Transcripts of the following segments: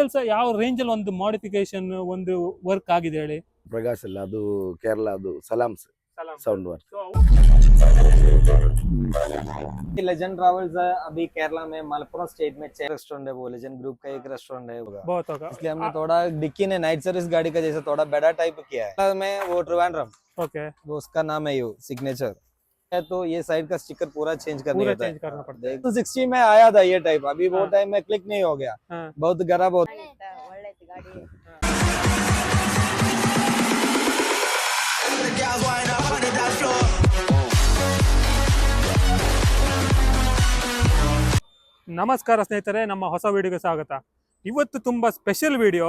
ಮ್ಯಾಟಲ್ಸ್ ಯಾವ ರೇಂಜ್ ಅಲ್ಲಿ ಒಂದು ಮಾಡಿಫಿಕೇಶನ್ ಒಂದು ವರ್ಕ್ ಆಗಿದೆ ಹೇಳಿ? ಪ್ರಕಾಶ್ ಅಲ್ಲ, ಅದು ಕೇರಳ, ಅದು ಸಲಾಮ್ಸ್ साउंड वर्क। लेजेंड ट्रैवल्स है अभी केरला में मलप्पुरम स्टेट में 6 रेस्टोरेंट है, वो लेजेंड ग्रुप का एक रेस्टोरेंट है बहुत होगा, इसलिए हमने थोड़ा डिक्की ने नाइट सर्विस गाड़ी का जैसे थोड़ा बेड़ा टाइप किया है में वो ट्रिवांड्रम ओके वो उसका नाम है, यू सिग्नेचर है। तो ये साइड का स्टिकर पूरा चेंज करना होता है, करना पड़ता है। तो 60 में आया था ये टाइप, अभी वो टाइम में क्लिक नहीं हो गया, बहुत गरा बहुत ನಮಸ್ಕಾರ ಸ್ನೇಹಿತರೆ, ನಮ್ಮ ಹೊಸ ವಿಡಿಯೋಗೆ ಸ್ವಾಗತ. ಇವತ್ತು ತುಂಬ ಸ್ಪೆಷಲ್ ವಿಡಿಯೋ.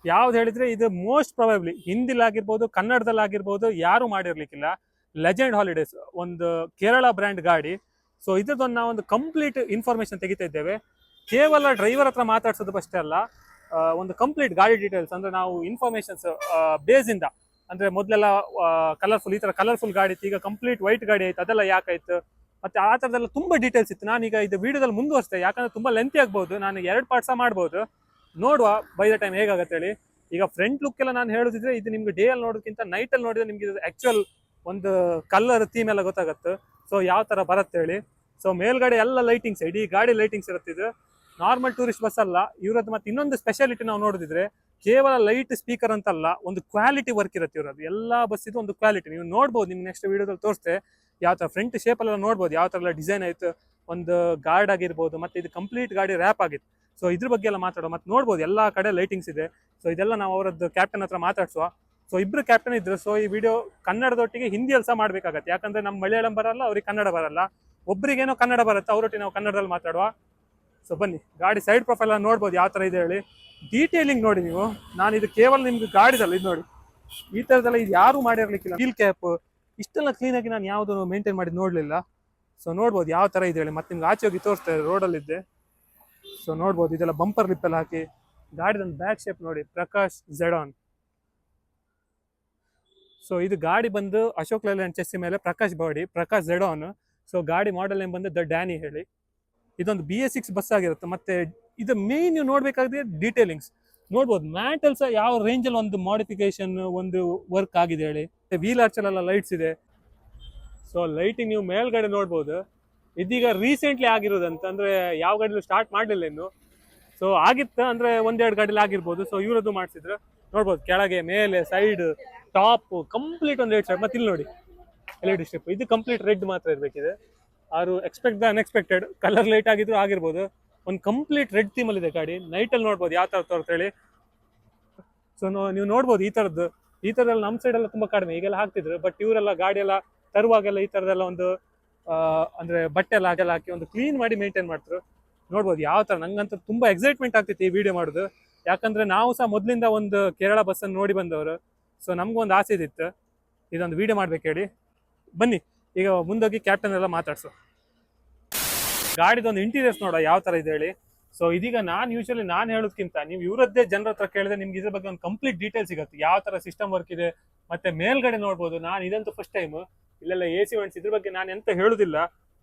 ಯಾವ್ದು ಹೇಳಿದ್ರೆ ಇದು ಮೋಸ್ಟ್ ಪ್ರಾಬಬ್ಲಿ ಹಿಂದಿಲಾಗಿರ್ಬೋದು, ಕನ್ನಡದಲ್ಲಾಗಿರ್ಬೋದು, ಯಾರು ಮಾಡಿರ್ಲಿಕ್ಕಿಲ್ಲ. ಲೆಜೆಂಡ್ ಹಾಲಿಡೇಸ್ ಒಂದು ಕೇರಳ ಬ್ರ್ಯಾಂಡ್ ಗಾಡಿ. ಸೊ ಇದ್ರದ್ದೊಂದು ನಾವೊಂದು ಕಂಪ್ಲೀಟ್ ಇನ್ಫಾರ್ಮೇಶನ್ ತೆಗಿತಾ ಇದ್ದೇವೆ. ಕೇವಲ ಡ್ರೈವರ್ ಹತ್ರ ಮಾತಾಡ್ಸೋದು ಅಷ್ಟೇ ಅಲ್ಲ, ಒಂದು ಕಂಪ್ಲೀಟ್ ಗಾಡಿ ಡೀಟೇಲ್ಸ್ ಅಂದ್ರೆ ನಾವು ಇನ್ಫಾರ್ಮೇಶನ್ಸ್ ಬೇಸಿಂದ, ಅಂದ್ರೆ ಮೊದಲೆಲ್ಲ ಕಲರ್ಫುಲ್, ಈ ತರ ಕಲರ್ಫುಲ್ ಗಾಡಿ ಇತ್ತು, ಈಗ ಕಂಪ್ಲೀಟ್ ವೈಟ್ ಗಾಡಿ ಆಯ್ತು, ಅದೆಲ್ಲ ಯಾಕಾಯ್ತು, ಮತ್ತೆ ಆ ಥರದೆಲ್ಲ ತುಂಬಾ ಡೀಟೇಲ್ಸ್ ಇತ್ತು. ನಾನೀಗ ಇದು ವಿಡಿಯೋದಲ್ಲಿ ಮುಂದುವರಿಸ್ತೇನೆ, ಯಾಕಂದ್ರೆ ತುಂಬಾ ಲೆಂತಿ ಆಗ್ಬೋದು, ನಾನು 2 ಪಾರ್ಟ್ಸ ಮಾಡ್ಬೋದು. ನೋಡುವ ಬೈ ದ ಟೈಮ್ ಹೇಗಾಗತ್ತೆ ಹೇಳಿ. ಈಗ ಫ್ರಂಟ್ ಲುಕ್ ಎಲ್ಲ ನಾನು ಹೇಳೋದಿದ್ರೆ ಇದು ನಿಮ್ಗೆ ಡೇ ಅಲ್ಲಿ ನೋಡೋದಕ್ಕಿಂತ ನೈಟ್ ಅಲ್ಲಿ ನೋಡಿದ್ರೆ ನಿಮ್ಗೆ ಆಕ್ಚುಯಲ್ ಒಂದು ಕಲರ್ ಥೀಮ್ ಎಲ್ಲ ಗೊತ್ತಾಗುತ್ತೆ. ಸೊ ಯಾವ ತರ ಬರುತ್ತೆ ಹೇಳಿ. ಸೊ ಮೇಲ್ಗಡೆ ಎಲ್ಲ ಲೈಟಿಂಗ್ಸ್, ಇಡೀ ಗಾಡಿ ಲೈಟಿಂಗ್ಸ್ ಇರುತ್ತೆ. ಇದು ನಾರ್ಮಲ್ ಟೂರಿಸ್ಟ್ ಬಸ್ ಅಲ್ಲ ಇವ್ರದ್ದು. ಮತ್ತೆ ಇನ್ನೊಂದು ಸ್ಪೆಷಾಲಿಟಿ ನಾವು ನೋಡಿದ್ರೆ ಕೇವಲ ಲೈಟ್ ಸ್ಪೀಕರ್ ಅಂತಲ್ಲ, ಒಂದು ಕ್ವಾಲಿಟಿ ವರ್ಕ್ ಇರುತ್ತೆ ಇವ್ರದ್ದು. ಎಲ್ಲ ಬಸ್ ಇದು ಒಂದು ಕ್ವಾಲಿಟಿ ನೀವು ನೋಡ್ಬೋದು. ನಿಮ್ಗೆ ನೆಕ್ಸ್ಟ್ ವಿಡಿಯೋದಲ್ಲಿ ತೋರಿಸ್ತೆ ಯಾವ ತರ ಫ್ರಂಟ್ ಶೇಪ್ ಎಲ್ಲ ನೋಡ್ಬೋದು, ಯಾವ ತರ ಎಲ್ಲ ಡಿಸೈನ್ ಆಯ್ತು, ಒಂದು ಗಾರ್ಡ್ ಆಗಿರ್ಬೋದು, ಮತ್ತೆ ಇದು ಕಂಪ್ಲೀಟ್ ಗಾಡಿ ರ್ಯಾಪ್ ಆಗಿತ್ತು. ಸೊ ಇದ್ರ ಬಗ್ಗೆ ಎಲ್ಲ ಮಾತಾಡೋ, ಮತ್ತೆ ನೋಡ್ಬೋದು ಎಲ್ಲಾ ಕಡೆ ಲೈಟಿಂಗ್ಸ್ ಇದೆ. ಸೊ ಇದೆಲ್ಲ ನಾವು ಅವರದ್ದು ಕ್ಯಾಪ್ಟನ್ ಹತ್ರ ಮಾತಾಡ್ಸುವ. ಸೊ ಇಬ್ರು ಕ್ಯಾಪ್ಟನ್ ಇದ್ರು. ಸೊ ಈ ವಿಡಿಯೋ ಕನ್ನಡದೊಟ್ಟಿಗೆ ಹಿಂದಿಯಲ್ಲಿ ಸಹ ಮಾಡ್ಬೇಕಾಗತ್ತೆ, ಯಾಕಂದ್ರೆ ನಮ್ಮ ಮಲಯಾಳಂ ಬರಲ್ಲ, ಅವ್ರಿಗೆ ಕನ್ನಡ ಬರಲ್ಲ. ಒಬ್ರಿಗೇನೋ ಕನ್ನಡ ಬರುತ್ತೆ, ಅವರೊಟ್ಟಿಗೆ ನಾವು ಕನ್ನಡದಲ್ಲಿ ಮಾತಾಡುವ. ಸೊ ಬನ್ನಿ, ಗಾಡಿ ಸೈಡ್ ಪ್ರೊಫೈಲ್ ನೋಡ್ಬೋದು ಯಾವ ತರ ಇದೆ ಹೇಳಿ. ಡೀಟೇಲಿಂಗ್ ನೋಡಿ ನೀವು. ನಾನು ಇದು ಕೇವಲ ನಿಮ್ಗೆ ಗಾಡಿದಲ್ಲ, ಇದು ನೋಡಿ ಈ ತರದೆಲ್ಲ ಇದು ಯಾರು ಮಾಡಿರ್ಲಿಕ್ಕಿಲ್ಲ. ವೀಲ್ ಕ್ಯಾಪ್ ಇಷ್ಟೆಲ್ಲ ಕ್ಲೀನ್ ಆಗಿ ನಾನು ಯಾವ್ದು ಮೇಂಟೈನ್ ಮಾಡಿ ನೋಡ್ಲಿಲ್ಲ. ಸೊ ನೋಡ್ಬೋದು ಯಾವ ತರ ಇದೆ ಹೇಳಿ. ಮತ್ತೆ ನಿಮ್ಗೆ ಆಚೆ ಹೋಗಿ ತೋರಿಸ್ತಾರೆ, ರೋಡಲ್ಲಿದ್ದೆ. ಸೊ ನೋಡ್ಬೋದು ಇದೆಲ್ಲ ಬಂಪರ್ ಲಿಪ್ ಎಲ್ಲ ಹಾಕಿ. ಗಾಡಿದೊಂದು ಬ್ಯಾಕ್ ಶೇಪ್ ನೋಡಿ, ಪ್ರಕಾಶ್ ಝೆಡಾನ್. ಸೊ ಇದು ಗಾಡಿ ಬಂದು ಅಶೋಕ್ ಲೇಲ್ಯಾಂಡ್ ಚೆಸ್ಸಿ ಮೇಲೆ ಪ್ರಕಾಶ್ ಬಾಡಿ, ಪ್ರಕಾಶ್ ಝೆಡಾನ್. ಸೊ ಗಾಡಿ ಮಾಡೆಲ್ ನೇಮ್ ಬಂದು ದ ಡ್ಯಾನಿ ಹೇಳಿ. ಇದೊಂದು BS6 ಬಸ್ ಆಗಿರುತ್ತೆ. ಮತ್ತೆ ಇದು ಮೇನ್ ನೀವು ನೋಡ್ಬೇಕಾದ್ರೆ ಡೀಟೇಲಿಂಗ್ಸ್ ನೋಡ್ಬೋದು. ಮ್ಯಾಟಲ್ಸ್ ಯಾವ ರೇಂಜ್ ಅಲ್ಲಿ ಒಂದು ಮಾಡಿಫಿಕೇಶನ್ ಒಂದು ವರ್ಕ್ ಆಗಿದೆ ಹೇಳಿ. ವೀಲ್ ಆರ್ಚ್ ಎಲ್ಲ ಲೈಟ್ಸ್ ಇದೆ. ಸೊ ಲೈಟಿಂಗ್ ನೀವು ಮೇಲ್ಗಡೆ ನೋಡ್ಬೋದು. ಇದೀಗ ರೀಸೆಂಟ್ಲಿ ಆಗಿರೋದಂತ, ಅಂದ್ರೆ ಯಾವ ಗಾಡಿಲೂ ಸ್ಟಾರ್ಟ್ ಮಾಡಲಿಲ್ಲ ಇನ್ನು. ಸೊ ಆಗಿತ್ತು ಅಂದ್ರೆ 1-2 ಗಾಡಿಲಿ ಆಗಿರ್ಬೋದು. ಸೊ ಇವರದ್ದು ಮಾಡಿಸಿದ್ರು ನೋಡ್ಬೋದು. ಕೆಳಗೆ, ಮೇಲೆ, ಸೈಡ್, ಟಾಪ್ ಕಂಪ್ಲೀಟ್ ಒಂದು 8 ಸೈಡ್. ಮತ್ತೆ ಇಲ್ಲಿ ನೋಡಿ LED ಸ್ಟ್ರಿಪ್, ಇದು ಕಂಪ್ಲೀಟ್ ರೆಡ್ ಮಾತ್ರ ಇರ್ಬೇಕಿದೆ. ಆರು expect the unexpected colour light ಆಗಿದ್ರು ಆಗಿರ್ಬೋದು. ಒಂದು ಕಂಪ್ಲೀಟ್ ರೆಡ್ ಥೀಮ್ ಅಲ್ಲಿ ಇದೆ ಗಾಡಿ. ನೈಟ್ ಅಲ್ಲಿ ನೋಡ್ಬೋದು ಯಾವ ತರ ತೋರ್ತ ಹೇಳಿ. ಸೊ ನೀವು ನೋಡ್ಬೋದು ಈ ತರದಲ್ಲಿ ನಮ್ಮ ಸೈಡ್ ಎಲ್ಲ ತುಂಬಾ ಕಡಿಮೆ ಈಗೆಲ್ಲ ಹಾಕ್ತಿದ್ರು. ಬಟ್ ಇವರೆಲ್ಲ ಗಾಡಿ ಎಲ್ಲ ತರುವಾಗೆಲ್ಲ ಈ ತರದೆಲ್ಲ ಒಂದು ಅಂದ್ರೆ ಬಟ್ಟೆ ಎಲ್ಲ ಹಾಕಿ ಒಂದು ಕ್ಲೀನ್ ಮಾಡಿ ಮೇಂಟೈನ್ ಮಾಡ್ತಾರೆ. ನೋಡ್ಬೋದು ಯಾವ ತರ. ನಂಗಂತೂ ತುಂಬಾ ಎಕ್ಸೈಟ್ಮೆಂಟ್ ಆಗ್ತಿತ್ತು ಈ ವಿಡಿಯೋ ಮಾಡೋದು, ಯಾಕಂದ್ರೆ ನಾವು ಸಹ ಮೊದ್ಲಿಂದ ಒಂದು ಕೇರಳ ಬಸ್ ಅನ್ನು ನೋಡಿ ಬಂದವರು. ಸೊ ನಮ್ಗೊಂದು ಆಸೆ ಇದಿತ್ತು ಇದೊಂದು ವಿಡಿಯೋ ಮಾಡ್ಬೇಕು ಹೇಳಿ. ಬನ್ನಿ ಈಗ ಮುಂದೋಗಿ ಕ್ಯಾಪ್ಟನ್ ಎಲ್ಲ ಮಾತಾಡ್ಸು. ಗಾಡಿದೊಂದು ಇಂಟೀರಿಯರ್ಸ್ ನೋಡೋ ಯಾವ ತರ ಇದೆ ಹೇಳಿ. ಸೊ ಇದೀಗ ಯೂಶಲಿ ನಾನು ಹೇಳೋದಕ್ಕಿಂತ ನೀವು ಇವರದ್ದೇ ಜನರ ಹತ್ರ ಕೇಳಿದ್ರೆ ನಿಮ್ಗೆ ಇದ್ರ ಬಗ್ಗೆ ಒಂದು ಕಂಪ್ಲೀಟ್ ಡೀಟೇಲ್ ಸಿಗುತ್ತೆ, ಯಾವ ತರ ಸಿಸ್ಟಮ್ ವರ್ಕ್ ಇದೆ. ಮತ್ತೆ ಮೇಲ್ಗಡೆ ನೋಡ್ಬೋದು. ನಾನು ಇದಂತೂ ಫಸ್ಟ್ ಟೈಮ್ ಇಲ್ಲೆಲ್ಲ AC ವೆಂಟ್ಸ್, ಇದ್ರ ಬಗ್ಗೆ ನಾನು ಎಂತ ಹೇಳುದಿಲ್ಲ.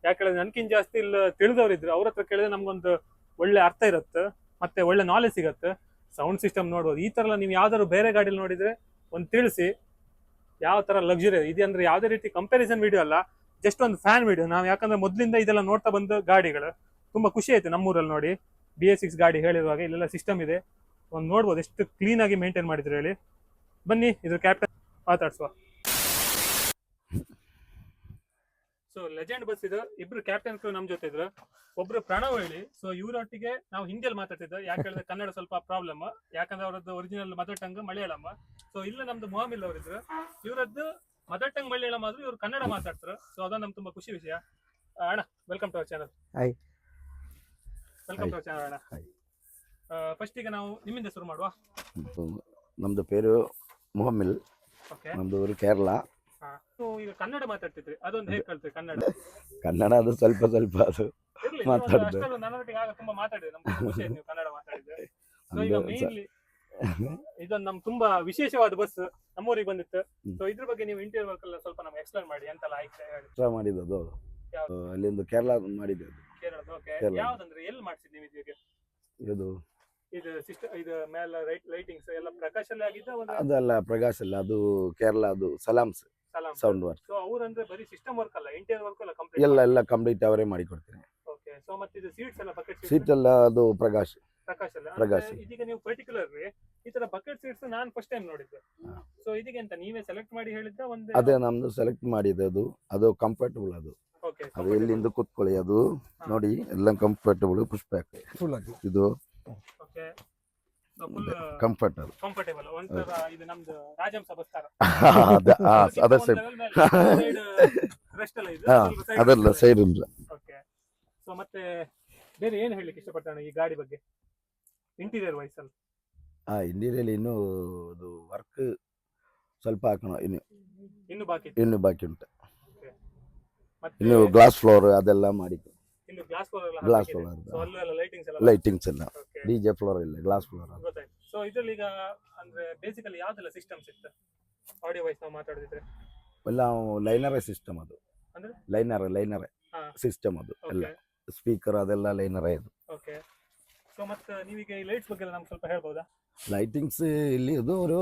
ಯಾಕಂದ್ರೆ ನನ್ಕಿಂತ ಜಾಸ್ತಿ ಇಲ್ಲಿ ತಿಳಿದವ್ರಿದ್ರು, ಅವ್ರ ಹತ್ರ ಕೇಳಿದ್ರೆ ನಮ್ಗೊಂದು ಒಳ್ಳೆ ಅರ್ಥ ಇರುತ್ತೆ, ಮತ್ತೆ ಒಳ್ಳೆ ನಾಲೆಜ್ ಸಿಗುತ್ತೆ. ಸೌಂಡ್ ಸಿಸ್ಟಮ್ ನೋಡ್ಬೋದು. ಈ ತರ ಎಲ್ಲ ನೀವು ಯಾವ್ದಾದ್ರು ಬೇರೆ ಗಾಡಿಲಿ ನೋಡಿದ್ರೆ ಒಂದು ತಿಳಿಸಿ ಯಾವ ತರ ಲಕ್ಸುರಿ ಇದೆ ಅಂದ್ರೆ ಯಾವ್ದೇ ರೀತಿ ಕಂಪ್ಯಾರಿಸನ್ ವಿಡಿಯೋ ಅಲ್ಲ, ಜಸ್ಟ್ ಒಂದು ಫ್ಯಾನ್ ವಿಡಿಯೋ. ನಾವು ಯಾಕಂದ್ರೆ ಮೊದ್ಲಿಂದ ಇದೆಲ್ಲ ನೋಡ್ತಾ ಬಂದ ಗಾಡಿಗಳು. ತುಂಬಾ ಖುಷಿ ಆಯ್ತು ನಮ್ಮೂರಲ್ಲಿ ನೋಡಿ BS6 ಗಾಡಿ ಹೇಳಿರುವಾಗ. ಇಲ್ಲೆಲ್ಲ ಸಿಸ್ಟಮ್ ಇದೆ, ಒಂದು ನೋಡ್ಬೋದು ಎಷ್ಟು ಕ್ಲೀನ್ ಆಗಿ ಮೇಂಟೈನ್ ಮಾಡಿದ್ರು ಹೇಳಿ. ಬನ್ನಿ ಇದ್ರ ಕ್ಯಾಪ್ಟನ್ ಮಾತಾಡ್ಸುವ. ಸೊ ಲೆಜೆಂಡ್ ಬಸ್ ಇದು. ಇಬ್ರು ಕ್ಯಾಪ್ಟನ್ ನಮ್ ಜೊತೆ ಇದ್ರು. ಒಬ್ರು ಪ್ರಣವ್ ಹೇಳಿ. ಸೊ ಇವರೊಟ್ಟಿಗೆ ನಾವು ಹಿಂದಿಯಲ್ಲಿ ಮಾತಾಡ್ತಿದ್ದೆ, ಯಾಕೆ ಹೇಳಿದ್ರೆ ಕನ್ನಡ ಸ್ವಲ್ಪ ಪ್ರಾಬ್ಲಮ್, ಯಾಕಂದ್ರೆ ಅವರದ್ದು original mother tongue Malayalam. So ಇಲ್ಲ ನಮ್ದು ಮೊಹಮಿಲ್ ಅವರಿದ್ರು, ಇವರದ್ದು ಮದರ್ ಟಂಗ್ ಮಲಯಾಳಂ ಆದ್ರೂ ಇವ್ರು ಕನ್ನಡ ಮಾತಾಡ್ತಾರೆ. ಸೊ ಅದೊಂದು ನಮ್ಗೆ ತುಂಬಾ ಖುಷಿ ವಿಷಯ. ಅಣ್ಣ welcome to our channel. Welcome to our channel ಅಣ್ಣ. ಫಸ್ಟ್ ಈಗ ನಾವು ನಿಮ್ಮಿಂದ ಶುರು ಮಾಡುವ. ನಮ್ದು ಪೇರು ಮೊಹಮಿಲ್, ನಮ್ದು ಊರು ಕೇರಳ. ಈಗ ಕನ್ನಡ ಮಾತಾಡ್ತಿದ್ರಿ, ಅದೊಂದು ಹೇಗೆ ಕಲ್ತ್ರಿ ಕನ್ನಡ? ಕನ್ನಡ ಅದು ಸ್ವಲ್ಪ ಅದು ಮಾತಾಡುದು. ನನ್ನೊಟ್ಟಿಗೆ ಆಗ ತುಂಬಾ ಮಾತಾಡಿದ್ರೆ ನಮ್ಗೆ ಖುಷಿ ಆಯ್ತು ನೀವು ಕನ್ನಡ ಮಾತಾಡಿದ್ರೆ. ಸೊ ಈಗ ಮೇನ್ಲಿ ಇದೊಂದು ನಮ್ ತುಂಬಾ ವಿಶೇಷವಾದ ಬಸ್ ನಮ್ಮೂರಿಗೆ ಬಂದಿತ್ತು. ಸೊ ಇದ್ರ ಬಗ್ಗೆ ನೀವು ಇಂಟೀರಿಯರ್ ವರ್ಕ್ ಎಲ್ಲ ಸ್ವಲ್ಪ ನಮ್ಗೆ ಎಕ್ಸ್ಪ್ಲೈನ್ ಮಾಡಿ, ಎಂತೆಲ್ಲ ಆಯ್ತು ಮಾಡಿದ್ದು. ಅಲ್ಲಿಂದ ಕೇರಳ ಮಾಡಿದ್ದು. ಕೇರಳದ. ಓಕೆ, ಯಾವ್ದಂದ್ರೆ ಎಲ್ಲಿ ಮಾಡ್ಸಿದ್ ನೀವು ಇದಕ್ಕೆ? ಇದು ಇದು ಸಿಸ್ಟಮ್ ಇದು ಮೇಲೆ ಲೈಟಿಂಗ್ಸ್ ಎಲ್ಲ ಪ್ರಕಾಶಲ್ಲೇ ಆಗಿದ್ದ ಒಂದು ಅದಲ್ಲ ಪ್ರಕಾಶ್ ಅಲ್ಲ, ಅದು ಕೇರಳ, ಅದು ಸಲಾಮ್ಸ್ ಸೌಂಡ್ ವರ್ಕ್. ಸೊ ಅವ್ರಂದ್ರೆ ಬರೀ ಸಿಸ್ಟಮ್ ವರ್ಕ್ ಅಲ್ಲ, ಇಂಟೀರಿಯರ್ ವರ್ಕ್ ಎಲ್ಲ ಕಂಪ್ಲೀಟ್ ಎಲ್ಲ ಕಂಪ್ಲೀಟ್ ಅವರೇ ಮಾಡಿ ಕೊಡ್ತೀನಿ. ಓಕೆ. ಸೊ ಮತ್ತೆ ಇದು ಸೀಟ್ಸ್ ಎಲ್ಲ ಬಕೆಟ್ ಸೀಟ್ ಎಲ್ಲ ಅದು ಪ್ರಕಾಶ್. ಅಲ್ಲ ಪ್ರಕಾಶ್. ಇದೀಗ ನೀವು ಪರ್ಟಿಕ್ಯುಲರ್ಲಿ ಈ ತರ ಬಕೆಟ್ ಸೀಟ್ಸ್ ನಾನು ಫಸ್ಟ್ ಟೈಮ್ ನೋಡಿದ್ದೆ. ಹಾ. ಸೊ ಇದೀಗ ಎಂತ ನೀವೇ ಸೆಲೆಕ್ಟ್ ಮಾಡಿ ಹೇಳಿದ್ದ ಒಂದು? ಅದೇ ನಮ್ದು ಸೆಲೆಕ್ಟ್ ಮಾಡಿದೆ, ಅದು ಕಂಫರ್ಟಬಲ್. ಓಕೆ. ಅದು ಎಲ್ಲಿಂದ ಕೂತ್ಕೊಳ್ಳಿ, ಅದು ನೋಡಿ ಎಲ್ಲ ಕಂಫರ್ಟಬಲ್. ಪುಷ್ ಬ್ಯಾಕ್ ಇದು ಓಕೆ. Full comfort. ಅದು ಕಂಫರ್ಟೇಬಲ್ ಒಂಥರ ಇದು ನಮ್ದು ರಾಜಹಂಸ ಬಸ್ ತರ. ಅದ ಸೈಡ್ ರೆಸ್ಟ್ ಎಲ್ಲ ಇದು ಅದಲ್ಲ ಸೈಡ್ ಇಲ್ಲ. ಓಕೆ. ಸೊ ಮತ್ತೆ ಬೇರೆ ಏನು ಹೇಳಲಿಕ್ಕೆ ಇಷ್ಟಪಡ್ತಾನೆ ಈ ಗಾಡಿ ಬಗ್ಗೆ ಇಂಟೀರಿಯರ್ ವೈಸ್ ಅಲ್ಲಿ? ಇಂಟೀರಿಯರ್ ಇನ್ನೂ ಅದು ವರ್ಕ್ ಸ್ವಲ್ಪ ಹಾಕೋಣ, ಇನ್ನು ಬಾಕಿ ಇನ್ನು ಬಾಕಿ ಉಂಟು. ಮತ್ತೆ ಇನ್ನು ಗ್ಲಾಸ್ ಫ್ಲೋರ್ ಅದೆಲ್ಲ ಮಾಡಿ. ಇನ್ನು ಗ್ಲಾಸ್ ಫ್ಲೋರ್ ಎಲ್ಲ ಗ್ಲಾಸ್ ಹಾಕಿದೆ. ಫ್ಲೋರ್, ಸೊ ಅಲ್ಲೆಲ್ಲ ಲೈಟಿಂಗ್ಸ್ ಎಲ್ಲ ಲೈಟಿಂಗ್ಸ್ ಎಲ್ಲ, ಓಕೆ. ಡಿಜೆ ಫ್ಲೋರ್ ಇಲ್ಲ, ಗ್ಲಾಸ್ ಫ್ಲೋರ್. ಗೊತ್ತಾಯ್ತು. ಸೊ ಇದ್ರಲ್ಲಿ ಈಗ ಅಂದ್ರೆ ಬೇಸಿಕಲಿ ಯಾವ್ದೆಲ್ಲ ಸಿಸ್ಟಮ್ಸ್ ಇತ್ತು ಆಡಿಯೋ ವೈಸ್ ನಾವು ಮಾತಾಡಿದ್ರೆ? ಎಲ್ಲ ಲೈನರೇ ಸಿಸ್ಟಮ್. ಅದು ಅಂದ್ರೆ ಲೈನರೇ ಹಾ. ಸಿಸ್ಟಮ್. ಅದು ಎಲ್ಲ ಓಕೆ. ಸ್ಪೀಕರ್ ಅದೆಲ್ಲ ಲೈನರೇ. ಇದು ಓಕೆ. ಸೊ ಮತ್ತೆ ನೀವೀಗ ಈ ಲೈಟ್ಸ್ ಬಗ್ಗೆ ನಮ್ಗೆ ಸ್ವಲ್ಪ ಹೇಳ್ಬೋದಾ? ಲೈಟಿಂಗ್ಸ್ ಇಲ್ಲಿ ಅದು ಒಂದು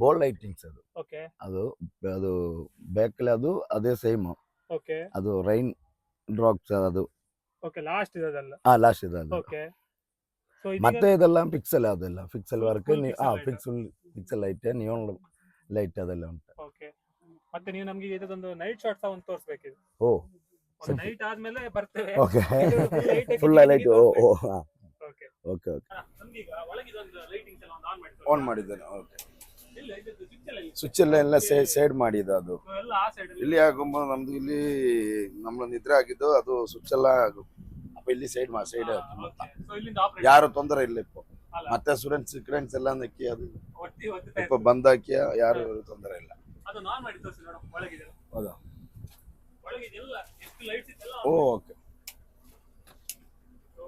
ಬೋಲ್ಡ್ ಲೈಟಿಂಗ್ಸ್. ಓಕೆ. ಅದು ಬೇಕಲ್ಲಿ ಅದು ಅದೇ ಸೇಮ್. ಓಕೆ. ಅದು ರೈನ್ ಡ್ರಾಪ್ಸ್ ಅದು ಓಕೆ. ಲಾಸ್ಟ್ ಇದೆಲ್ಲ. ಲಾಸ್ಟ್ ಇದೆ ಅದು. ಓಕೆ. ಸೊ ಮತ್ತೆ ಇದೆಲ್ಲ ಪಿಕ್ಸೆಲ್, ಅದೆಲ್ಲ pixel work. full pixel light. Pixel light, neon light ಅದೆಲ್ಲ ಉಂಟು. ಓಕೆ. ಮತ್ತೆ ನೀವು ನಮ್ಗೆ ಇದೊಂದು ನೈಟ್ ಶಾಟ್ಸ್ ಒಂದು ತೋರಿಸಬೇಕಿದೆ. ಓ ಒಂದು ನೈಟ್ ಆದ್ಮೇಲೆ ಬರ್ತೇವೆ. ಓಕೆ. ಇದು ಫುಲ್ light ಲೈಟ್. ಆಗಿ ಓ ಓಕೆ. ಓಕೆ. ನಮ್ಗೀಗ ಒಳಗಿದೊಂದು ಲೈಟಿಂಗ್ಸ್ ಎಲ್ಲ ಆನ್ ಮಾಡಿ ಆನ್ ಮಾಡಿದ್ದೇನೆ. ಓಕೆ. ಇಲ್ಲ ಇದ್ದು ಸ್ವಿಚ್ ಎಲ್ಲ ಇಲ್ಲ. ಸ್ವಿಚ್ ಎಲ್ಲ ಸೈಡ್ ಮಾಡಿದ್ದು. ಅದು So ಎಲ್ಲ ಆ ಸೈಡ್ ಅಲ್ಲಿ. ಇಲ್ಲಿ ಆಗುമ്പോൾ ನಮ್ದು ಇಲ್ಲಿ ನಮ್ಮ ನಿದ್ರೆ ಆಗಿದ್ದು, ಅದು ಸ್ವಿಚ್ ಎಲ್ಲ ಅಪ್ಪ ಇಲ್ಲಿ ಸೈಡ್ ಸೈಡ್ ಸೊ ಇಲ್ಲಿಂದ ಆಪರೇಟ್ ಯಾರು ತೊಂದರೆ ಇಲ್ಲ ಇಪ್ಪ. ಅಲ್ಲ. ಮತ್ತೆ ಸ್ಟೂಡೆಂಟ್ಸ್ ಎಲ್ಲ ನಕ್ಕಿ ಅದು ಒತ್ತಿ ಇಪ್ಪ ಬಂದಾಕಿ ಯಾರು ತೊಂದರೆ ಇಲ್ಲ. ಅದು ಆನ್ ಮಾಡಿ ತೋರಿಸಿ ನೋಡು ಒಳಗಿದೆ. ಹೌದಾ? ಒಳಗಿದೆಲ್ಲ ಎಷ್ಟು ಲೈಟ್ಸ್ ಇದೆಲ್ಲ ಓ ಓಕೆ.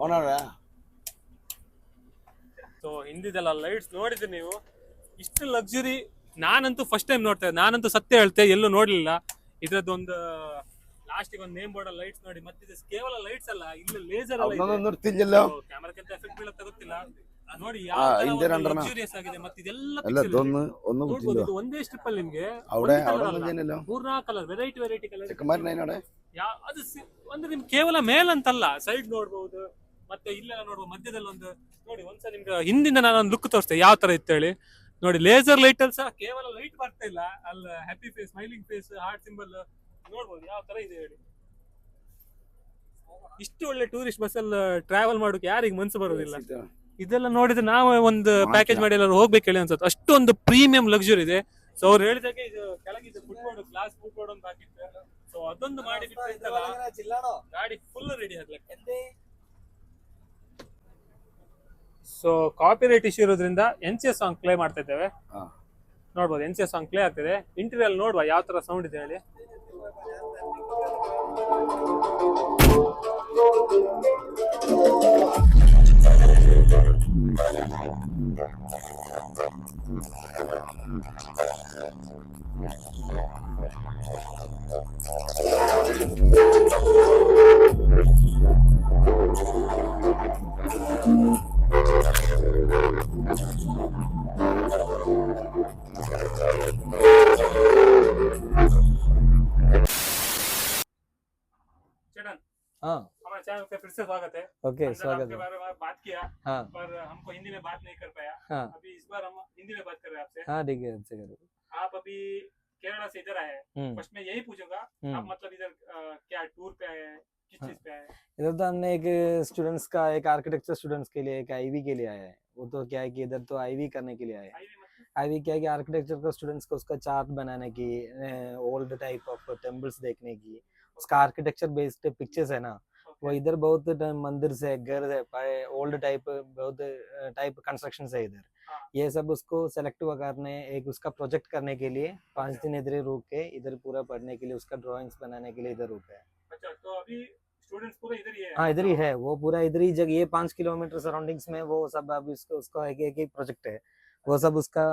ಓನರ ಸೊ ಹಿಂದಿದೆಲ್ಲ ಲೈಟ್ಸ್ ನೋಡಿದ್ರೆ ನೀವು ಇಷ್ಟು ಲಕ್ಸುರಿ ನಾನಂತೂ ಫಸ್ಟ್ ಟೈಮ್ ನೋಡ್ತಾ ಇದ್ದೆ. ನಾನಂತೂ ಸತ್ಯ ಹೇಳ್ತೆ ಎಲ್ಲೂ ನೋಡ್ಲಿಲ್ಲ. ಇದ್ರದ್ದೊಂದು ಲಾಸ್ಟಿಗೆ ಒಂದು ನೇಮ್ ಬೋರ್ಡ್ ಲೈಟ್ಸ್ ನೋಡಿ. ಮತ್ತೆ ಇದು ಕೇವಲ ಲೈಟ್ಸ್ ಅಲ್ಲ, ಇಲ್ಲಿ ಲೇಸರ್ ಎಲ್ಲ ನೋಡ್ತಿದ್ದಿಲ್ಲ. ಕ್ಯಾಮರಾಕ್ಕಿಂತ ಎಫೆಕ್ಟ್ ಬೀಳುತ್ತೆ ಗೊತ್ತಿಲ್ಲ. ನೋಡಿ ಇಂಜಿನ್ ಅಂದ್ರನ ಲಕ್ಸುರಿಯಸ್ ಆಗಿದೆ. ಮತ್ತೆ ಇದೆಲ್ಲ ಎಲ್ಲ pixel ಇದೆ. ಒಂದು ನೋಡ್ಬೋದು, ಇದು ಒಂದೇ ಸ್ಟ್ರಿಪ್ ಅಲ್ಲಿ ನಿಮ್ಗೆ ಅವಡೆ ಒಂದು colour ಅಲ್ಲ. ಮುಂಜಾನೆಲ್ಲ ಮೂರ್ನಾ ಕಲರ್ ವೆರೈಟಿ ಕಲರ್. ಚಿಕ್ಕಮಾರಿ ನೈ ನೋಡೆ. ಅದು ಅಂದ್ರೆ ನಿಮ್ಗೆ ಕೇವಲ ಮೇಲಂತಲ್ಲ, ಸೈಡ್ ನೋಡ್ಬಹುದು. ಮತ್ತೆ ಇಲ್ಲೆಲ್ಲ ನೋಡ್ಬೋದು, ಮಧ್ಯದಲ್ಲಿ ಒಂದು ನೋಡಿ. ಒಂದ್ಸಲ ನಿಮ್ಗೆ ಹಿಂದಿಂದ ನಾನು ಒಂದು ಲುಕ್ ತೋರಿಸ್ತೇನೆ ಯಾವ ತರ ಇತ್ತು ಹೇಳಿ. ನೋಡಿ ಲೇಸರ್ ಲೈಟ್ ಅಲ್ಲಿ ಸಹ ಕೇವಲ ಲೈಟ್ ಬರ್ತಾ ಇಲ್ಲ, ಅಲ್ಲ happy face, smiling face, heart symbol ನೋಡ್ಬೋದು ಯಾವ ತರ ಇದೆ ಹೇಳಿ. ಇಷ್ಟು ಒಳ್ಳೆ ಟೂರಿಸ್ಟ್ ಬಸ್ ಅಲ್ಲಿ ಟ್ರಾವೆಲ್ ಮಾಡೋಕೆ ಯಾರಿಗೆ ಮನ್ಸು ಬರೋದಿಲ್ಲ? ಇದೆಲ್ಲ ನೋಡಿದ್ರೆ ನಾವು ಒಂದು ಪ್ಯಾಕೇಜ್ ಮಾಡಿ ಎಲ್ಲರೂ ಹೋಗ್ಬೇಕು ಹೇಳಿ ಅನ್ಸುತ್ತೆ. ಅಷ್ಟೊಂದು ಪ್ರೀಮಿಯಂ ಲಕ್ಸುರಿ ಇದೆ. ಸೊ ಅವ್ರು ಹೇಳಿದಾಗೆ ಇದು ಕೆಳಗಿದ್ದು ಫುಟ್ಬೋರ್ಡ್, ಗ್ಲಾಸ್ ಫುಟ್ಬೋರ್ಡ್ ಅಂತ ಹಾಕಿತ್ತು. ಸೊ ಅದೊಂದು ಮಾಡಿ ಗಾಡಿ ಫುಲ್ ರೆಡಿ ಆಗ್ಲಿಕ್ಕೆ. ಸೊ ಕಾಪಿ ರೈಟ್ ಇಶ್ಯೂ ಇರೋದ್ರಿಂದ NCS ಸಾಂಗ್ ಪ್ಲೇ ಮಾಡ್ತಾ ಇದ್ದೇವೆ. ನೋಡ್ಬೋದು NCS ಸಾಂಗ್ ಪ್ಲೇ ಆಗ್ತಿದೆ. ಇಂಟೀರಿಯರ್ ನೋಡುವ ಯಾವ ತರ ಸೌಂಡ್ ಇದೆ ಹೇಳಿ. चेतन, हाँ हमारे चैनल पे फिर से स्वागत है। ओके अंदर स्वागत आपके है। बारे में बात किया, हाँ पर हमको हिंदी में बात नहीं कर पाया। हाँ अभी इस बार हम हिंदी में बात कर रहे हैं आपसे। हाँ ठीक है अच्छे करो। आप अभी केरला से इधर आए हैं। फर्स्ट में यही पूछूंगा, आप मतलब इधर क्या टूर पे आए हैं, किस चीज पे आए हैं? इधर तो हमने एक स्टूडेंट्स का, एक आर्किटेक्चर स्टूडेंट्स के लिए एक आईवी के लिए आया है। वो तो क्या है कि इधर तो आईवी करने के लिए आया है। आईवी मतलब आईवी क्या है कि आर्किटेक्चर का स्टूडेंट्स को उसका चार्ट बनाने की, ओल्ड टाइप ऑफ टेम्पल्स देखने की, उसका आर्किटेक्चर बेस्ड पिक्चर्स है ना, वो इधर बहुत मंदिर से, घर है, ओल्ड टाइप बहुत टाइप कंस्ट्रक्शन है इधर। ये सब उसको सेलेक्ट करने, एक उसका प्रोजेक्ट करने के लिए 5 दिन इधर ही रुक के, इधर पूरा पढ़ने के लिए, उसका ड्राइंग्स बनाने के लिए इधर रुके हैं। अच्छा, तो अभी स्टूडेंट्स पूरा इधर ही है? हाँ इधर ही है, वो पूरा इधर ही जगह, ये 5 किलोमीटर सराउंडिंग्स में वो सब अभी उसका एक प्रोजेक्ट है। वो सब उसका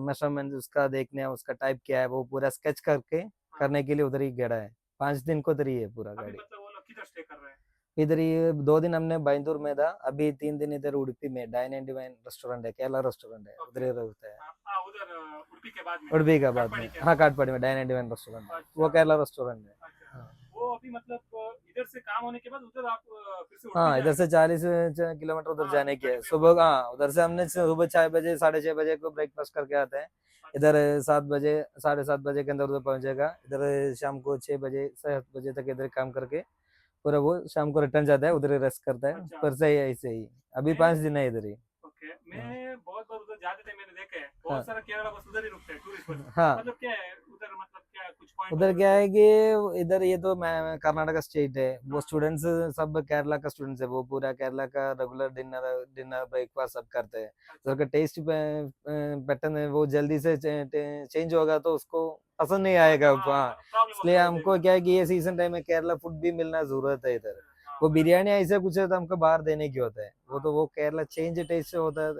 मेजरमेंट उसका देखने, उसका टाइप क्या है, वो पूरा स्केच करके करने के लिए उधर ही गड़ा है। 5 दिन को उधर ही है पूरा अभी गाड़ी। मतलब वो लोग किधर स्टे कर रहे हैं? इधर ये 2 दिन हमने बैंदूर में था, अभी 3 दिन इधर उड़पी में डाइन एंड डिवाइन रेस्टोरेंट है, केरला रेस्टोरेंट है, उधर ही रहता है। हाँ, उधर उडुपी के बाद में उड़पी का बाद काटपाड़ी में, के हाँ काटपाड़ी में डाइन एंड डिवाइन रेस्टोरेंट है, वो अच्छा केरला रेस्टोरेंट है। अच्छा। हाँ। वो अभी मतलब इधर से काम होने के बाद उधर आप फिर से उडुपी हाँ, इधर जाएंगे? से 40 किलोमीटर उधर हाँ, जाने की है गाड़ी पे सुबह। हाँ, उधर से हमने सुबह 6 बजे 6:30 बजे को ब्रेकफास्ट करके आते हैं। इधर 7 बजे 7:30 बजे के अंदर उधर पहुंचेगा। इधर शाम को 6 बजे 7 बजे तक इधर काम करके पूरा वो शाम को रिटर्न जाता है, उधर ही रेस्ट करता है। अच्छा। फिर से ही ऐसे ही अभी मैं 5 दिन है इधर ही। ओके, हाँ मैं बहुत बार उधर जाते थे, मैंने देखे हैं बहुत हाँ सारा केरला बस उधर ही रुकते हैं, टूरिस्ट बस। हाँ। मतलब क्या है उधर, मतलब क्या कुछ पॉइंट उधर वगैरह क्या तो? है कि इधर ये तो मैं कर्नाटका स्टेट है, वो हाँ स्टूडेंट्स सब केरला का स्टूडेंट्स है, वो पूरा केरला का रेगुलर डिनर डिनर ब्रेकफास्ट सब करते हैं। उधर का टेस्ट पैटर्न है, वो जल्दी से चेंज होगा तो उसको पसंद नहीं आएगा। हाँ, प्रॉब्लम इसलिए होता हो हमको जाएगा। क्या है कि ये सीजन टाइम में केरला फूड भी मिलना जरूरत है इधर। हाँ वो बराबर। बिरयानी ऐसे कुछ है तो हमको बाहर देने की होता है, वो हाँ तो वो केरला चेंज टेस्ट होता है,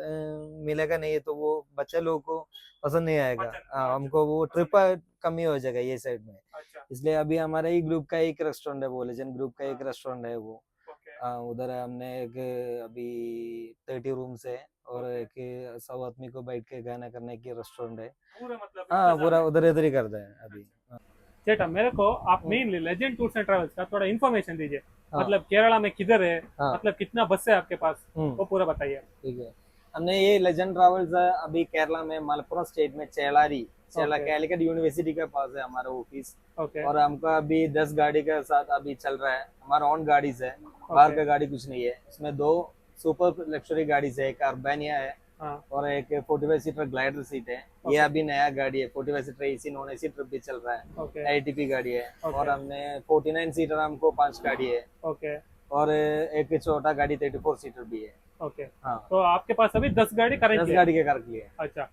मिलेगा नहीं तो वो बच्चे लोगों को पसंद नहीं आएगा। अच्छा अच्छा, हमको वो पसंद ट्रिप नहीं कम ही हो जाएगा ये साइड में। है। अच्छा इसलिए अभी हमारे ही ग्रुप का एक रेस्टोरेंट है, वो लेजेंड ग्रुप का हाँ एक रेस्टोरेंट है वो। ओके उधर हमने एक अभी 30 रूम्स है, और ओके। एक 100 आदमी को बैठ के गाना करने की रेस्टोरेंट है। पूरा मतलब हाँ, इंतजाम पूरा है। उधर इधर ही करते हैं अभी। अच्छा हाँ सेटा, मेरे को आप hmm, mainly legend tours and travels का थोड़ा इन्फॉर्मेशन दीजिए। हाँ मतलब केरला में किधर है, हाँ। मतलब कितना बस है आपके पास, वो पूरा बताइए। ठीक है। हमने ये लेजेंड ट्रैवल्स अभी केरला में मलप्पुरम स्टेट में चेलारी चेला ओके कैलिकट यूनिवर्सिटी के पास है हमारा ऑफिस। ओके और हमका अभी 10 गाड़ी के साथ अभी चल रहा है, हमारा ओन गाड़ीज है, बाहर ओके। का गाड़ी कुछ नहीं है। इसमें 2 सुपर लग्जरी गाड़ीज है, एक अर्बेनिया है हाँ और एक 45 सीटर ग्लाइडर सीट है। ये ओके अभी नया गाड़ी है, 45 seater AC non AC trip भी चल रहा है, ओके आईटीपी गाड़ी है। और ओके हमने 49 सीटर हमको 5 गाड़ी है, ओके और एक छोटा गाड़ी 34 सीटर भी है। ओके। हाँ, तो आपके पास अभी 10 गाड़ी 10 करेंट है? गाड़ी के कर लिए। अच्छा,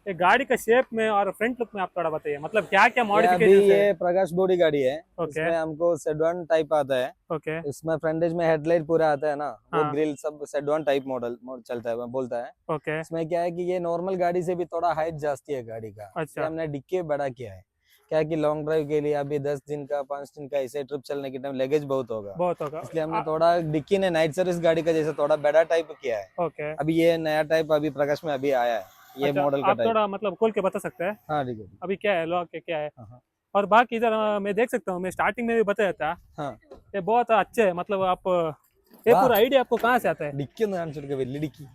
ये गाड़ी का शेप में और फ्रंट लुक में आप थोड़ा बताइए, मतलब क्या क्या ये अभी मॉडिफिकेशन है? ये प्रकाश बॉडी गाड़ी है। ओके इसमें हमको सेडवान टाइप आता है। ओके इसमें फ्रंटेज में हेडलाइट पूरा आता है ना, वो हाँ ग्रिल सब सेडवान टाइप मॉडल चलता है बोलता है। ओके इसमें क्या है कि ये नॉर्मल गाड़ी से भी थोड़ा हाइट जास्ती है गाड़ी का, इसलिए अच्छा हमने डिक्की बड़ा किया है। क्या है कि लॉन्ग ड्राइव के लिए अभी 10 दिन का 5 दिन का ऐसे ट्रिप चलने के टाइम लगेज बहुत होगा, बहुत होगा। इसलिए हमने थोड़ा डिक्की ने नाइट सर्विस गाड़ी का जैसे थोड़ा बड़ा टाइप किया है। ओके अभी ये नया टाइप अभी प्रकाश में अभी आया है, ये अच्छा, मॉडल का आप टाइप। थोड़ा मतलब खोल के बता सकते हैं हाँ ठीक है। अभी क्या है लॉक है क्या है? हाँ और बाकी इधर मैं देख सकता हूँ, मैं स्टार्टिंग में भी बताया था, हाँ। ये बहुत अच्छे है। मतलब आप ये वाह, पूरा आइडिया आपको कहाँ से आता है? डिक्की ഒന്ന് കാണിച്ചു കൊടുക്ക, വലിയ डिक्की।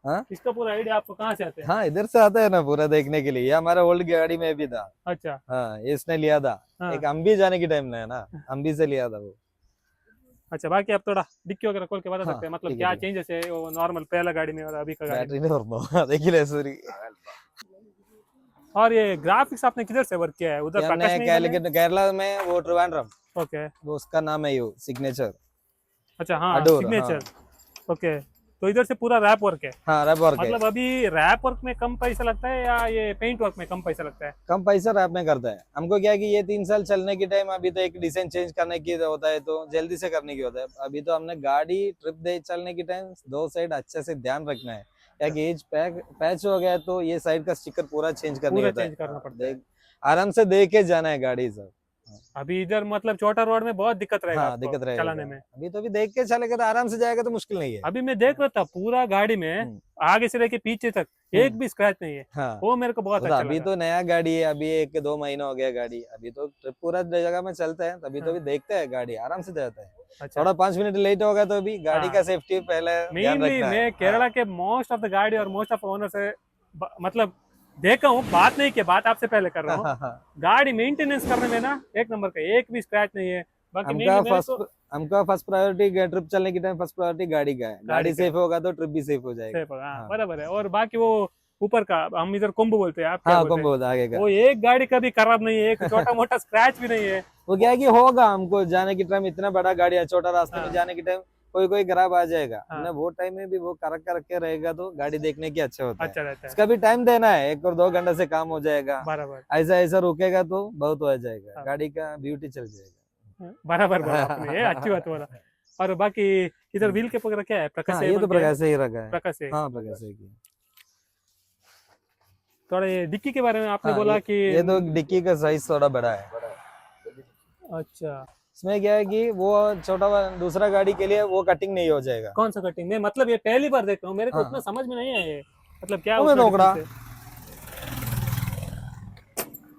हाँ इसका पूरा आइडिया आपको कहाँ से आता है? हाँ, इधर से आता है ना पूरा देखने के लिए, ये हमारा ओल्ड गाड़ी में भी था। अच्छा हाँ, ये इसने लिया था, हाँ एक अम्बी जाने के टाइम में है ना, अम्बी से लिया था वो। अच्छा, बाकी आप थोड़ा डिक्की वगैरह खोल के बता हाँ सकते हैं, मतलब ठीक है क्या ठीक है। चेंजेस है वो नॉर्मल पहला गाड़ी में और अभी का गाड़ी में? बैटरी ने തുറന്നോ देखिए सॉरी। और ये ग्राफिक्स आपने किधर से वर्क किया है, उधर ये प्रकाश हमने में ही बने? कैलिकट केरला में वो ट्रिवांड्रम, ओके वो उसका नाम है यो सिग्नेचर अच्छा हाँ अडोर। हाँ सिग्नेचर। ओके, तो इधर से पूरा रैप वर्क है? हाँ, रैप वर्क है। मतलब अभी रैप वर्क में कम पैसा लगता है या ये पेंट वर्क में कम पैसा लगता है? कम पैसा रैप में करता है। हमको क्या है कि ये 3 साल चलने के टाइम अभी तो एक डिजाइन चेंज करने की होता है, तो जल्दी से करने की होता है। अभी तो हमने गाड़ी ट्रिप दे चलने के टाइम 2 साइड अच्छे से ध्यान रखना है, क्या कि एज पैच हो गया तो ये साइड का स्टिकर पूरा चेंज करने पूरा होता है। चेंज करना पड़ता है। देख, आराम से देख के जाना है गाड़ी सब। अभी इधर मतलब छोटा रोड में बहुत दिक्कत रहेगा हाँ, आपको दिक्कत रहेगा। चलाने में। अभी तो अभी देख के चलेगा तो आराम से जाएगा तो मुश्किल नहीं है। अभी मैं देख रहा था पूरा गाड़ी में हम्म, आगे से लेके पीछे तक एक भी स्क्रैच नहीं है, हाँ, वो मेरे को बहुत वो तो अच्छा अभी लगा। तो नया गाड़ी है, अभी 1-2 महीना हो गया गाड़ी, अभी तो ट्रिप पूरा जगह में चलता है, तभी तो हाँ, भी देखते हैं गाड़ी आराम से जाता है। अच्छा थोड़ा 5 मिनट लेट होगा तो भी गाड़ी हाँ। का सेफ्टी पहले ध्यान मेनली रखना है। मैं केरला के मोस्ट ऑफ द गाड़ी और मोस्ट ऑफ ओनर से मतलब देखा हूँ, बात नहीं की, बात आपसे पहले कर रहा हूँ। हाँ। गाड़ी मेंटेनेंस करने में ना एक नंबर का, एक भी स्क्रैच नहीं है। बाकी हमका मेनली मेरे को फर्स्ट प्रायोरिटी ट्रिप चलने के टाइम, फर्स्ट प्रायोरिटी गाड़ी का है। गाड़ी गाड़ी का सेफ होगा तो ट्रिप भी सेफ हो जाएगा। सेफ हाँ हाँ बराबर है। और बाकी वो ऊपर का हम इधर कुंभ बोलते हैं, आप क्या हाँ, बोलते कम हैं? बहुत आगे का। वो एक गाड़ी कभी खराब नहीं है, एक छोटा मोटा स्क्रैच भी नहीं है। वो क्या है कि होगा, हमको जाने के टाइम इतना बड़ा गाड़ी है, छोटा रास्ते में हाँ जाने के टाइम कोई खराब आ जाएगा, हाँ हमने वो टाइम में भी वो करके रखे रहेगा तो गाड़ी देखने की अच्छा होता है। अच्छा रहता है इसका भी टाइम देना है, 1 और 2 घंटे से काम हो जाएगा। बराबर। ऐसा ऐसा रुकेगा तो बहुत हो जाएगा, हाँ, गाड़ी का ब्यूटी चल जाएगा। बराबर बोला आपने, ये अच्छी बात बोला। और बाकी इधर व्हील कैप वगैरह क्या है, प्रकाश हाँ, से ये बन तो के है? प्रकाश से ही रखा है। प्रकाश से। हाँ, प्रकाश से ही। थोड़ा ये डिक्की के बारे में आपने हाँ, बोला ये कि तो डिक्की का साइज थोड़ा बड़ा है। अच्छा इसमें क्या है कि वो दूसरा गाड़ी के लिए वो कटिंग नहीं हो जाएगा। कौन सा कटिंग? मैं मतलब ये पहली बार देख रहा हूँ, मेरे को हाँ, उतना हाँ। समझ में नहीं आया ये, मतलब क्या वो मैं उसका रोकड़ा। difference है?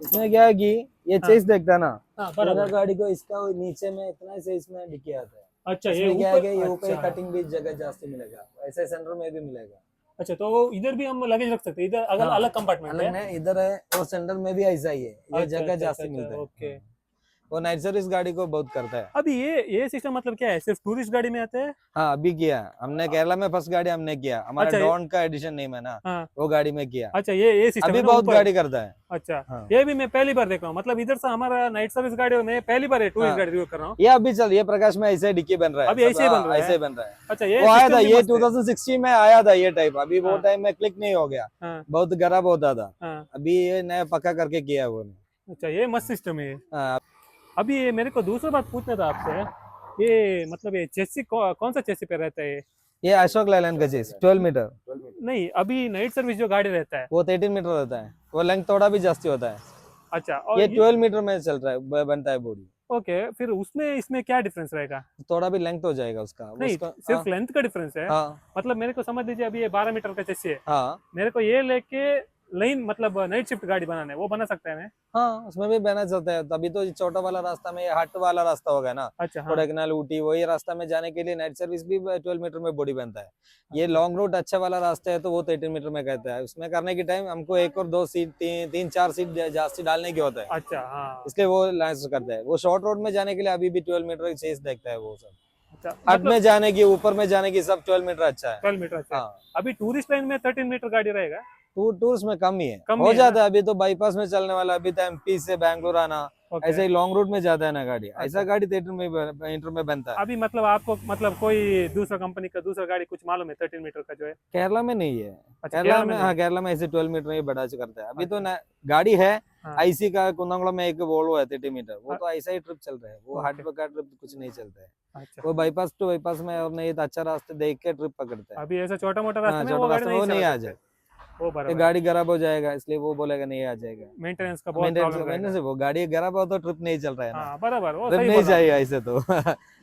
इसमें क्या है कि ये हाँ। चेस देखता है ना, हाँ पूरा बराबर। गाड़ी को इसका नीचे में इतना से इसमें डिक्की आता है। अच्छा ये इसमें क्या है ऊपर, कि ये ऊपर अच्छा कटिंग भी जगह जास्ती मिलेगा, ऐसे सेंटर में भी मिलेगा। अच्छा, तो इधर भी हम लगेज रख सकते हैं, इधर अगर हाँ, अलग कंपार्टमेंट अलग है? नहीं, इधर है और सेंटर में भी ऐसा ही है, ये अच्छा जगह अच्छा अच्छा जास्ती अच्छा, मिलता है। ओके। वो नाइट सर्विस गाड़ी को बहुत करता है। अभी ये सिस्टम मतलब क्या है, सिर्फ टूरिस्ट गाड़ी में आते हैं? हाँ, अभी किया हमने केरला में, फर्स्ट गाड़ी हमने किया, हमारा अच्छा डॉन का एडिशन नेम है ना, हाँ। वो गाड़ी में किया। अच्छा ये सिस्टम अभी है ना बहुत ऊपर? गाड़ी करता है। अच्छा हाँ, ये भी मैं पहली बार देख रहा हूँ, मतलब इधर से हमारा नाइट सर्विस गाड़ी में पहली बार है, टूरिस्ट हाँ। गाड़ी रिव्यू कर रहा हूँ। ये अभी चल, ये प्रकाश में ऐसे डिक्की बन रहा है अभी सब, ऐसे ही बन रहा है? ऐसे ही बन रहा है। अच्छा ये वो आया था, सिस्टम भी ये मस्त है। 2016 में आया था ये टाइप, अभी वो हाँ। टाइम में क्लिक नहीं हो गया, हाँ बहुत खराब होता था। हाँ। अभी ये नया पक्का करके किया वो। अच्छा ये मस्त सिस्टम है। हाँ, अभी ये मेरे को दूसरा बात पूछना था आपसे, ये मतलब ये चेसी कौन सा चेसी पे रहता है ये? ये अशोक लेलैंड का चीज 12 मीटर, नहीं अभी नाइट सर्विस जो गाड़ी रहता है। वो 13 मीटर रहता है, वो लेंथ थोड़ा भी जास्ती होता है। अच्छा और ये 12 मीटर में चल रहा है, बनता है बॉडी। ओके, फिर उसमें इसमें क्या डिफरेंस रहेगा? थोड़ा भी लेंथ हो जाएगा उसका, वो नहीं उसका। हाँ, सिर्फ लेंथ का डिफरेंस है? हाँ, मतलब मेरे को समझ लीजिए अभी ये 12 मीटर का चेसी है, हाँ, मेरे को ये लेके लाइन मतलब नाइट शिफ्ट गाड़ी बनाना है, वो बना सकता है मैं? हाँ, उसमें भी बहना चलता है। तभी तो ये छोटा वाला रास्ता में, ये हट वाला रास्ता होगा ना, अच्छा हाँ। कोडाईकनाल ऊटी, वही रास्ता में जाने के लिए नाइट सर्विस भी 12 मीटर में बॉडी बनता है। ये लॉन्ग रूट अच्छा वाला रास्ता है तो वो 13 मीटर में कहता है। उसमें करने के टाइम हमको एक और दो सीट, तीन चार सीट जास्ती डालने की होता है, अच्छा हाँ। इसलिए वो लाइसेंस करता है। वो शॉर्ट रोड में जाने के लिए अभी भी 12 मीटर की चेस देखता है वो सब। अच्छा हट मतलब में जाने की, ऊपर में जाने की सब 12 मीटर अच्छा है। 12 मीटर अच्छा है। हाँ, अभी टूरिस्ट लाइन में 13 मीटर गाड़ी रहेगा? टूर्स में कम ही है, कम हो ही है जाता ना? है। अभी तो बाईपास में चलने वाला, अभी तो एमपी से बैंगलोर आना, ओके। ऐसे ही लॉन्ग रूट में जाता है ना गाड़ी, ऐसा अच्छा। गाड़ी 13 में इंटर में बनता है। अभी मतलब आपको मतलब कोई दूसरा कंपनी का दूसरा गाड़ी कुछ मालूम है 13 मीटर का जो है? केरला में नहीं है। अच्छा केरला में, नहीं हाँ, है। केरला में ऐसे 12 मीटर में बड़ा करता है। अभी तो अच्छा। गाड़ी है हाँ। आईसी का, कुंदंगला में एक वोल्वो है 30 मीटर, वो हाँ। तो ऐसा ही ट्रिप चल रहा है, वो हाट ओके। का ट्रिप कुछ नहीं चलता है। अच्छा वो बाईपास टू बाईपास में अपने ये अच्छा रास्ते देख के ट्रिप पकड़ता है। अभी ऐसा छोटा मोटा हाँ, रास्ते में छोटा वो गाड़ी रास्ता में नहीं वो नहीं चला आ सकते? जाए, वो ये बराबर है। गाड़ी खराब हो जाएगा, इसलिए वो बोलेगा नहीं आ जाएगा। मेंटेनेंस का बहुत मेंटेनेंस प्रॉब्लम मेंटेनेंस रहेगा। से वो गाड़ी खराब हो तो ट्रिप नहीं चल रहा है ना, हाँ बराबर, वो ट्रिप सही नहीं बोला चाहिए आपने। ऐसे तो।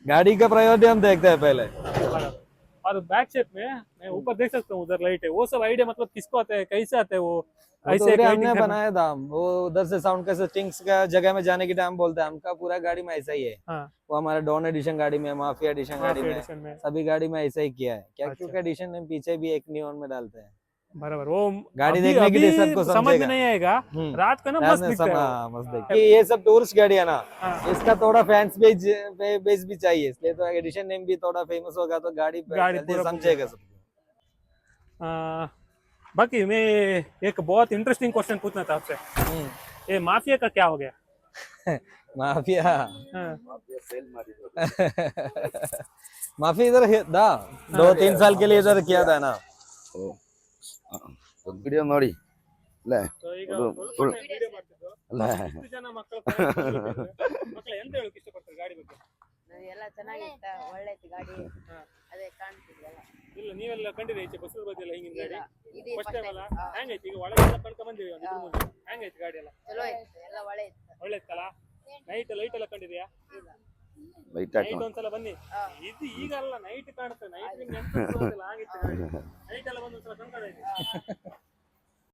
गाड़ी का प्रायोरिटी हम देखते हैं पहले। बराबर। और बैक शेप में मैं ऊपर देख सकता हूँ, उधर लाइट है, वो सब आइडिया मतलब किसको आता है, कैसे आता है वो? वो तो ऐसे एक उधर लाइटिंग हमने करना। बनाया था, वो उधर से साउंड का सेटिंग्स का जगह में जाने की टाइम बोलता है, हमका पूरा गाड़ी में ऐसा ही है। हाँ वो हमारा डॉन एडिशन गाड़ी में, माफिया एडिशन गाड़ी माफी में, एडिशन में। सभी गाड़ी में ऐसा ही किया है। क्या अच्छा क्योंकि एडिशन में पीछे भी एक नियॉन में डालते हैं। बराबर, वो गाड़ी अभी देखने के लिए अभी सबको समझ में समझेगा। नहीं आएगा, रात को ना रात मस्त में दिखता है वो। हाँ, मस्त देखिए। ये सब टूरिस्ट गाड़ी है ना, हाँ इसका थोड़ा फैंस बेस भी चाहिए, इसलिए तो एडिशन नेम भी थोड़ा फेमस होगा तो गाड़ी गाड़ी जल्दी पूरा समझेगा सबको। बाकी मैं एक बहुत इंटरेस्टिंग क्वेश्चन पूछना था आपसे, हम्म। ये माफिया का क्या हो गया? माफिया। हाँ। ಸೇಲ್ ಮಾಡಿದ್ರು माफी इधर था, 2-3 साल के लिए इधर किया था ना। ಒಂದು ವಿಡಿಯೋ ನೋಡಿ ಅಲ್ಲ So ಈಗ ಅದು ಸ್ವಲ್ಪ full- time video ಮಾಡ್ತಿದ್ದು, ಅಲ್ಲ ಎಷ್ಟು ಜನ ಮಕ್ಕಳು ಮಕ್ಕಳು ಎಂತ ಹೇಳಕ್ ಇಷ್ಟಪಡ್ತಾರೆ ಗಾಡಿ ಬಗ್ಗೆ? ಎಲ್ಲ ಚೆನ್ನಾಗಿತ್ತ, ಒಳ್ಳೆತಿ ಗಾಡಿ. ಹಾ. ಅದೇ ಕಾಣ್ತಿದ್ಯಲ್ಲ, ಇಲ್ಲ ನೀವೆಲ್ಲ ಕಂಡಿರಿ ಈಚೆ ಬಸ್ ಬದಿ ಎಲ್ಲ ಹಿಂಗಿನ ಗಾಡಿ? ಇದು ಫಸ್ಟ್ ಟೈಮ್ ಅಲ್ಲ? ಹಾ. ಹೆಂಗೈತಿ ಈಗ ಒಳಗೆಲ್ಲ ಕಣ್ಕೊಂಡ್ ಬಂದಿವಿ ಒಂದು ಇದ್ರ ಮುಂದೆ, ಹೆಂಗೈತಿ ಗಾಡಿ ಎಲ್ಲ? ಚಲೋ ಇತ್ತು, ಎಲ್ಲ ಒಳ್ಳೆ ಇತ್ತು. ಒಳ್ಳೆ ಇತ್ತಲ್ಲ? ನೈಟ್ ಲೈಟ್ ಎಲ್ಲ ಕಂಡಿದ್ಯಾ? ಇಲ್ಲ. ಲೈಟ್ ನೈಟ್ ಹಾಕೋಣ ಒಂದ್ಸಲ ಬನ್ನಿ, ಹಾ. ಇದು ಈಗ ಅಲ್ಲ ನೈಟ್ ಕಾಣುತ್ತೆ, ನೈಟ್ ನಿಮ್ಗೆ ಎಂತ ಹಾಗಿತ್ತು ಗಾಡಿ, ನೈಟ್ ಎಲ್ಲ ಬಂದು ಒಂದ್ಸಲ ಕಣ್ಕೊಂಡೈತಿ.